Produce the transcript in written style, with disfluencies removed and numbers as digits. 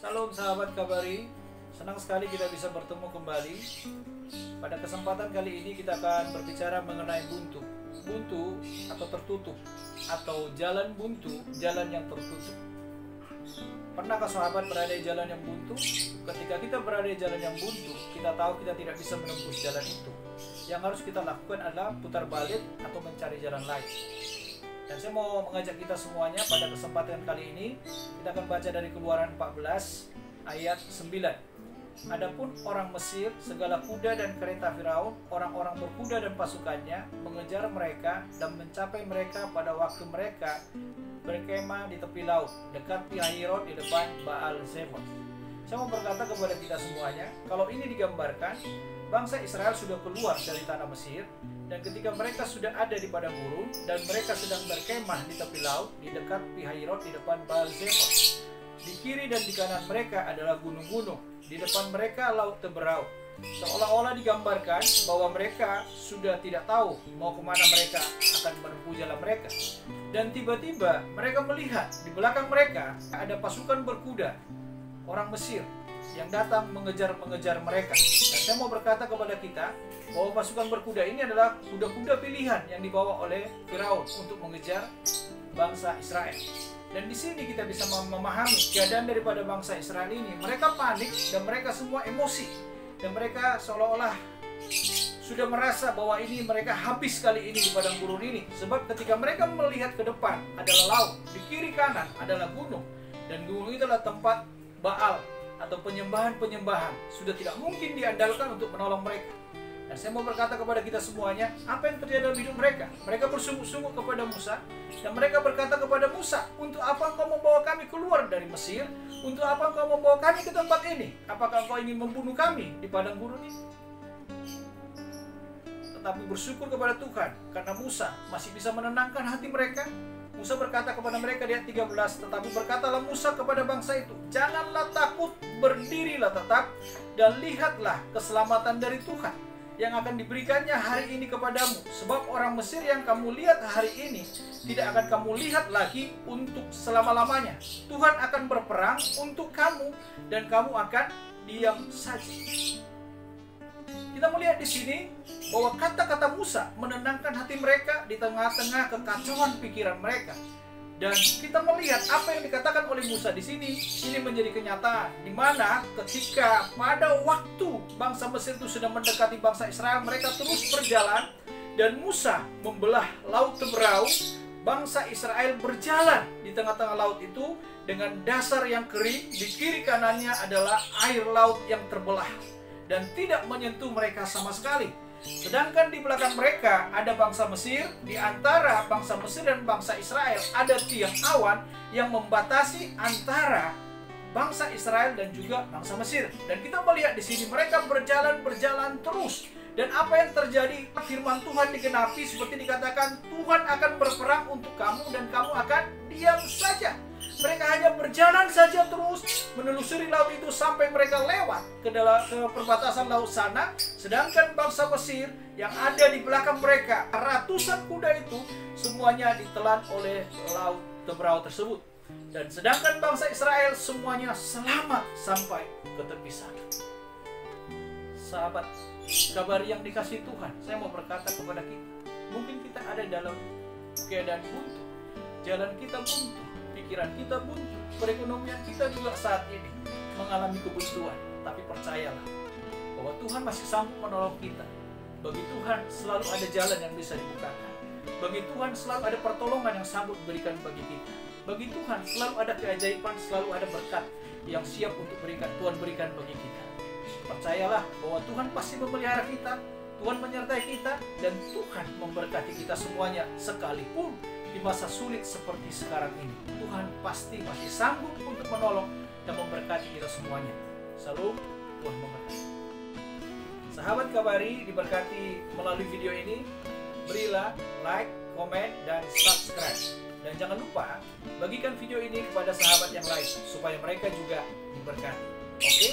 Salam sahabat Kabari, senang sekali kita bisa bertemu kembali. Pada kesempatan kali ini kita akan berbicara mengenai buntu. Buntu atau tertutup, atau jalan buntu, jalan yang tertutup. Pernahkah sahabat berada di jalan yang buntu? Ketika kita berada di jalan yang buntu, kita tahu kita tidak bisa menembus jalan itu. Yang harus kita lakukan adalah putar balik atau mencari jalan lain. Dan saya mau mengajak kita semuanya pada kesempatan kali ini, kita akan baca dari Keluaran 14 ayat 9. Adapun orang Mesir, segala kuda dan kereta Firaun, orang-orang berkuda dan pasukannya mengejar mereka dan mencapai mereka pada waktu mereka berkemah di tepi laut, dekat Pihahirot di depan Baal Zefon. Saya mau berkata kepada kita semuanya, kalau ini digambarkan, bangsa Israel sudah keluar dari tanah Mesir, dan ketika mereka sudah ada di padang gurun dan mereka sedang berkemah di tepi laut di dekat Pihahirot di depan Baal Zefon. Di kiri dan di kanan mereka adalah gunung-gunung, di depan mereka laut teberau. Seolah-olah digambarkan bahwa mereka sudah tidak tahu mau kemana mereka akan menempuh jalan mereka. Dan tiba-tiba mereka melihat di belakang mereka ada pasukan berkuda orang Mesir yang datang mengejar mereka. Dan saya mau berkata kepada kita bahwa pasukan berkuda ini adalah kuda-kuda pilihan yang dibawa oleh Firaun untuk mengejar bangsa Israel. Dan di sini kita bisa memahami keadaan daripada bangsa Israel ini. Mereka panik dan mereka semua emosi. Dan mereka seolah-olah sudah merasa bahwa ini mereka habis kali ini di padang gurun ini. Sebab ketika mereka melihat ke depan adalah laut, di kiri kanan adalah gunung. Dan gunung itu adalah tempat Baal atau penyembahan-penyembahan. Sudah tidak mungkin diandalkan untuk menolong mereka. Dan saya mau berkata kepada kita semuanya, apa yang terjadi dalam hidup mereka? Mereka bersungguh-sungguh kepada Musa, dan mereka berkata kepada Musa, untuk apa engkau membawa kami keluar dari Mesir? Untuk apa engkau membawa kami ke tempat ini? Apakah engkau ingin membunuh kami di padang gurun ini? Tetapi bersyukur kepada Tuhan, karena Musa masih bisa menenangkan hati mereka. Musa berkata kepada mereka di ayat 13, tetapi berkatalah Musa kepada bangsa itu, janganlah takut, berdirilah tetap, dan lihatlah keselamatan dari Tuhan yang akan diberikannya hari ini kepadamu. Sebab orang Mesir yang kamu lihat hari ini tidak akan kamu lihat lagi untuk selama-lamanya. Tuhan akan berperang untuk kamu dan kamu akan diam saja. Kita melihat di sini bahwa kata-kata Musa menenangkan hati mereka di tengah-tengah kekacauan pikiran mereka. Dan kita melihat apa yang dikatakan oleh Musa di sini, ini menjadi kenyataan. Di mana ketika pada waktu bangsa Mesir itu sudah mendekati bangsa Israel, mereka terus berjalan dan Musa membelah laut teberau. Bangsa Israel berjalan di tengah-tengah laut itu dengan dasar yang kering, di kiri kanannya adalah air laut yang terbelah dan tidak menyentuh mereka sama sekali. Sedangkan di belakang mereka ada bangsa Mesir, di antara bangsa Mesir dan bangsa Israel ada tiang awan yang membatasi antara bangsa Israel dan juga bangsa Mesir. Dan kita melihat di sini mereka berjalan terus. Dan apa yang terjadi? Firman Tuhan digenapi seperti dikatakan, Tuhan akan berperang untuk kamu dan kamu akan diam saja. Mereka hanya berjalan saja terus menelusuri laut itu sampai mereka lewat ke perbatasan laut sana. Sedangkan bangsa Mesir yang ada di belakang mereka, ratusan kuda itu semuanya ditelan oleh laut teberau tersebut. Dan sedangkan bangsa Israel semuanya selamat sampai ke tepi sana. Sahabat kabar yang dikasih Tuhan, saya mau berkata kepada kita, mungkin kita ada dalam keadaan buntu, jalan kita buntu, pikiran kita buntu, perekonomian kita juga saat ini mengalami kebuntuan. Tapi percayalah bahwa Tuhan masih sanggup menolong kita. Bagi Tuhan selalu ada jalan yang bisa dibukakan. Bagi Tuhan selalu ada pertolongan yang sanggup diberikan bagi kita. Bagi Tuhan selalu ada keajaiban, selalu ada berkat yang siap untuk Tuhan berikan bagi kita. Percayalah bahwa Tuhan pasti memelihara kita, Tuhan menyertai kita, dan Tuhan memberkati kita semuanya sekalipun di masa sulit seperti sekarang ini. Tuhan pasti masih sanggup untuk menolong dan memberkati kita semuanya. Salam, Tuhan memberkati. Sahabat Kabari diberkati melalui video ini. Berilah like, komen, dan subscribe. Dan jangan lupa bagikan video ini kepada sahabat yang lain supaya mereka juga diberkati. Oke?